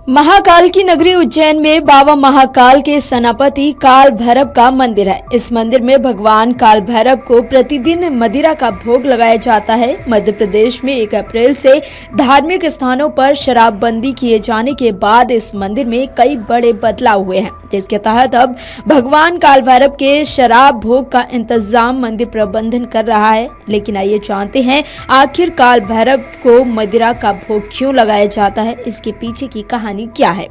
महाकाल की नगरी उज्जैन में बाबा महाकाल के सेनापति काल भैरव का मंदिर है। इस मंदिर में भगवान काल भैरव को प्रतिदिन मदिरा का भोग लगाया जाता है। मध्य प्रदेश में 1 अप्रैल से धार्मिक स्थानों पर शराबबंदी किए जाने के बाद इस मंदिर में कई बड़े बदलाव हुए हैं, जिसके तहत अब भगवान काल भैरव के शराब भोग का इंतजाम मंदिर प्रबंधन कर रहा है। लेकिन आइए जानते हैं आखिर काल भैरव को मदिरा का भोग क्यों लगाया जाता है, इसके पीछे की कहानी क्या है।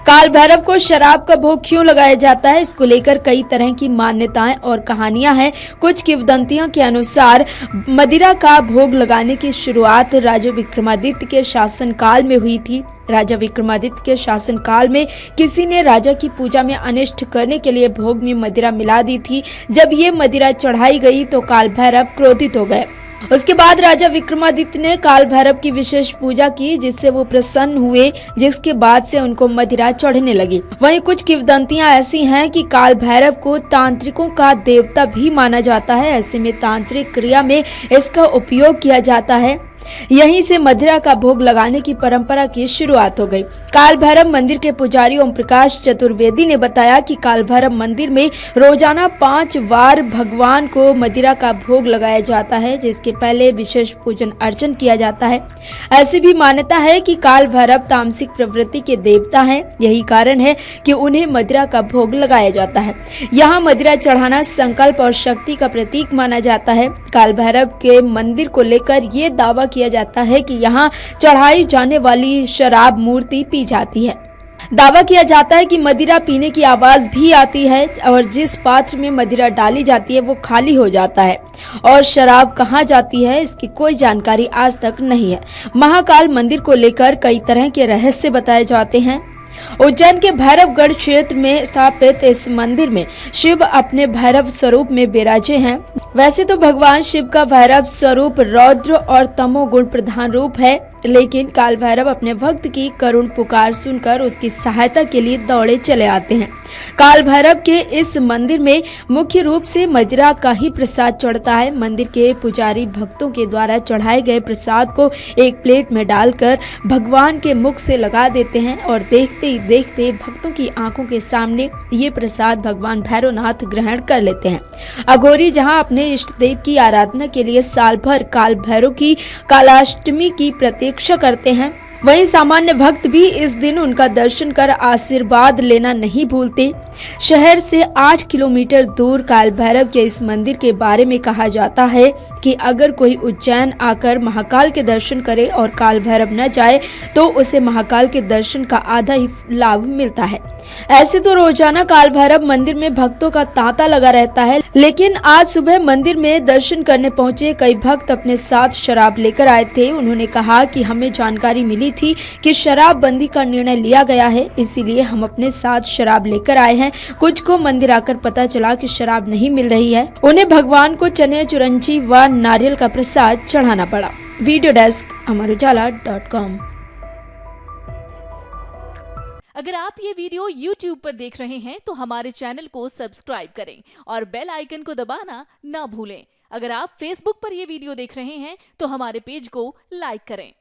काल भैरव को शराब का भोग क्यों लगाया जाता है, इसको लेकर कई तरह की मान्यताएं और कहानियां हैं। कुछ किंवदंतियों के अनुसार मदिरा का भोग लगाने की शुरुआत राजा विक्रमादित्य के शासनकाल में हुई थी। राजा विक्रमादित्य के शासनकाल में किसी ने राजा की पूजा में अनिष्ट करने के लिए भोग में मदिरा मिला दी थी। जब ये मदिरा चढ़ाई गई तो काल भैरव क्रोधित हो गए। उसके बाद राजा विक्रमादित्य ने काल भैरव की विशेष पूजा की, जिससे वो प्रसन्न हुए, जिसके बाद से उनको मदिरा चढ़ने लगी। वहीं कुछ किंवदंतियां ऐसी हैं कि काल भैरव को तांत्रिकों का देवता भी माना जाता है। ऐसे में तांत्रिक क्रिया में इसका उपयोग किया जाता है। यहीं से मदिरा का भोग लगाने की परंपरा की शुरुआत हो गई। काल भैरव मंदिर के पुजारी ओम प्रकाश चतुर्वेदी ने बताया कि काल भैरव मंदिर में रोजाना 5 बार भगवान को मदिरा का भोग लगाया जाता है, जिसके पहले विशेष पूजन अर्चन किया जाता है। ऐसी भी मान्यता है कि काल भैरव तामसिक प्रवृत्ति के देवता हैं। यही कारण है कि उन्हें मदिरा का भोग लगाया जाता है। यहाँ मदिरा चढ़ाना संकल्प और शक्ति का प्रतीक माना जाता है। काल भैरव के मंदिर को लेकर ये दावा किया जाता है कि यहाँ चढ़ाई जाने वाली शराब मूर्ति पी जाती है। दावा किया जाता है कि मदिरा पीने की आवाज भी आती है और जिस पात्र में मदिरा डाली जाती है वो खाली हो जाता है और शराब कहाँ जाती है इसकी कोई जानकारी आज तक नहीं है। महाकाल मंदिर को लेकर कई तरह के रहस्य बताए जाते हैं। उज्जैन के भैरवगढ़ क्षेत्र में स्थापित इस मंदिर में शिव अपने भैरव स्वरूप में विराजे हैं। वैसे तो भगवान शिव का भैरव स्वरूप रौद्र और तमोगुण प्रधान रूप है, लेकिन काल भैरव अपने भक्त की करुण पुकार सुनकर उसकी सहायता के लिए दौड़े चले आते हैं। काल भैरव के इस मंदिर में मुख्य रूप से मदिरा का ही प्रसाद चढ़ता है। मंदिर के पुजारी भक्तों के द्वारा चढ़ाए गए प्रसाद को एक प्लेट में डालकर भगवान के मुख से लगा देते हैं और देखते ही देखते भक्तों की आंखों के सामने ये प्रसाद भगवान भैरवनाथ ग्रहण कर लेते हैं। अघोरी जहां अपने इष्ट देव की आराधना के लिए साल भर काल भैरव की कालाष्टमी की प्रतीक्षा करते हैं, वहीं सामान्य भक्त भी इस दिन उनका दर्शन कर आशीर्वाद लेना नहीं भूलते। शहर से 8 किलोमीटर दूर काल भैरव के इस मंदिर के बारे में कहा जाता है कि अगर कोई उज्जैन आकर महाकाल के दर्शन करे और काल भैरव न जाए तो उसे महाकाल के दर्शन का आधा ही लाभ मिलता है। ऐसे तो रोजाना काल भैरव मंदिर में भक्तों का तांता लगा रहता है, लेकिन आज सुबह मंदिर में दर्शन करने पहुंचे कई भक्त अपने साथ शराब लेकर आए थे। उन्होंने कहा कि हमें जानकारी मिली थी कि शराबबंदी का निर्णय लिया गया है, इसीलिए हम अपने साथ शराब लेकर आए हैं। कुछ को मंदिर आकर पता चला कि शराब नहीं मिल रही है। उन्हें भगवान को चने चुरंजी व नारियल का प्रसाद चढ़ाना पड़ा। वीडियो डेस्क अमरउजाला.com। अगर आप ये वीडियो YouTube पर देख रहे हैं तो हमारे चैनल को सब्सक्राइब करें और बेल आइकन को दबाना ना भूलें। अगर आप Facebook पर ये वीडियो देख रहे हैं तो हमारे पेज को लाइक करें।